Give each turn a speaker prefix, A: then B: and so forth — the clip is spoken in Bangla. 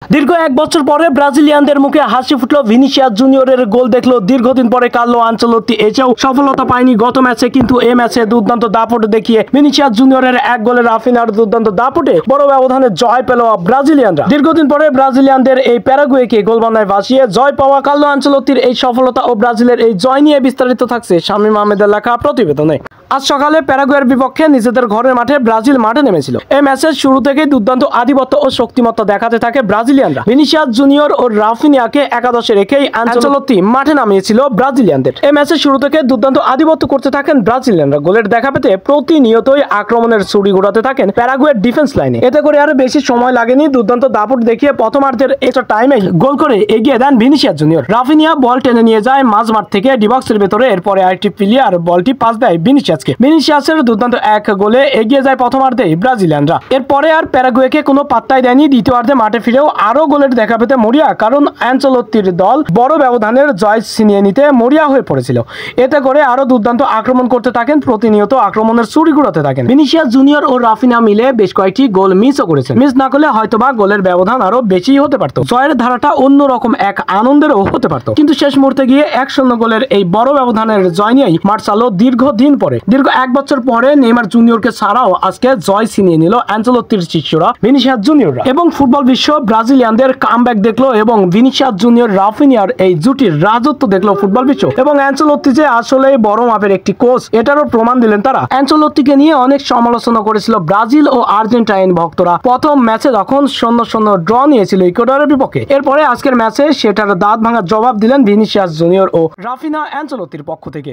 A: দীর্ঘ এক বছর পরে ব্রাজিলিয়ানদের মুখে হাসি ফুটলো ভিনিসিয়াস জুনিয়রের গোল দেখলো দীর্ঘদিন পরে কার্লো আনচেলত্তি। এসেও সফলতা পায়নি গত ম্যাচে, কিন্তু এই ম্যাচে দুর্দান্ত দাপট দেখিয়ে ভিনিসিয়াস জুনিয়রের এক গোলে রাফিনার দুর্দান্ত দাপটে বড় ব্যবধানে জয় পেল ব্রাজিলিয়ানরা। দীর্ঘদিন পরে ব্রাজিলিয়ানদের এই প্যারাগুয়েকে গোলবান্ধায় ভাসিয়ে জয় পাওয়া কার্লো আনচেলত্তির এই সফলতা ও ব্রাজিলের এই জয় নিয়ে বিস্তারিত থাকছে শামীম আহমেদের লেখা প্রতিবেদনে। আজ সকালে প্যারাগুয়ের বিপক্ষে নিজেদের ঘরের মাঠে ব্রাজিল মাঠে নেমেছিল। এই ম্যাচের শুরু থেকেই দুর্দান্ত আধিপত্য ও শক্তিমত্তা দেখাতে থাকে ব্রাজিলিয়ানরা। ভিনিসিয়াস জুনিয়র ও রাফিনিয়াকে একাদশে রেখেই আনচেলত্তি মাঠে নামিয়েছিল ব্রাজিলিয়ানদের। এই ম্যাচের শুরু থেকে দুর্দান্ত আধিপত্য করতে থাকেন ব্রাজিলিয়ানরা। গোলের দেখা পেতে প্রতিনিয়তই আক্রমণের ছুরি ঘোরাতে থাকেন প্যারাগুয়ের ডিফেন্স লাইনে। এতে করে আরো বেশি সময় লাগেনি, দুর্দান্ত দাপট দেখিয়ে প্রথমার্ধের এক্সট্রা টাইমে গোল করে এগিয়ে দেন ভিনিসিয়াস জুনিয়র। রাফিনিয়া বল টেনে নিয়ে যায় মাঝমাঠ থেকে ডিবক্সের ভেতরে। এরপরে আরেকটি প্লেয়ার বলটি পাস দেয় ভিনিসিয়াসের দুর্দান্ত এক গোলে এগিয়ে যায় প্রথমার্ধেই ব্রাজিলিয়ানরা। এরপরে আর প্যারাগুয়েকে কোনো পাত্তাই দেয়নি। দ্বিতীয়ার্ধে মাঠে ফিরেও আরো গোলের দেখা পেতে মরিয়া, কারণ আনচেলত্তির দল বড় ব্যবধানের জয় ছিনিয়ে নিতে মরিয়া হয়ে পড়েছিল। এতে করে আরো দুর্দান্ত আক্রমণ করতে থাকেন, প্রতিনিয়ত আক্রমণের ছুরি ঘুরাতে থাকেন। ভিনিসিয়াস জুনিয়র ও রাফিনা মিলে বেশ কয়েকটি গোল মিসও করেছেন। মিস না করলে হয়তোবা গোলের ব্যবধান আরো বেশি হতে পারত, জয়ের ধারাটা অন্যরকম এক আনন্দেরও হতে পারত। কিন্তু শেষ মুহূর্তে গিয়ে 1-0 গোলের এই বড় ব্যবধানের জয় নিয়েই মাঠ ছাড়লো দীর্ঘ এক বছর পরে নেইমার জুনিয়রকে ছাড়াও আজকে জয় ছিনিয়ে নিল আনচেলত্তির শিষ্যরা ভিনিসিয়াস জুনিয়ররা। এবং ফুটবল বিশ্ব ব্রাজিলিয়ানদের কামব্যাক দেখলো এবং ভিনিসিয়াস জুনিয়র রাফিনিয়ার এই জুটির রাজত্ব দেখলো ফুটবল বিশ্ব। এবং আনচেলত্তি যে আসলে বড় মাপের একটি কোচ, এটারও প্রমাণ দিলেন তারা। আনচেলত্তিকে নিয়ে অনেক সমালোচনা করেছিল ব্রাজিল ও আর্জেন্টাইন ভক্তরা প্রথম ম্যাচে যখন 0-0 ড্র নিয়েছিল ইকুয়েডরের বিপক্ষে। এরপরে আজকের ম্যাচে সেটার দাঁত ভাঙার জবাব দিলেন ভিনিসিয়াস জুনিয়র ও রাফিনা আনচেলত্তির পক্ষ থেকে।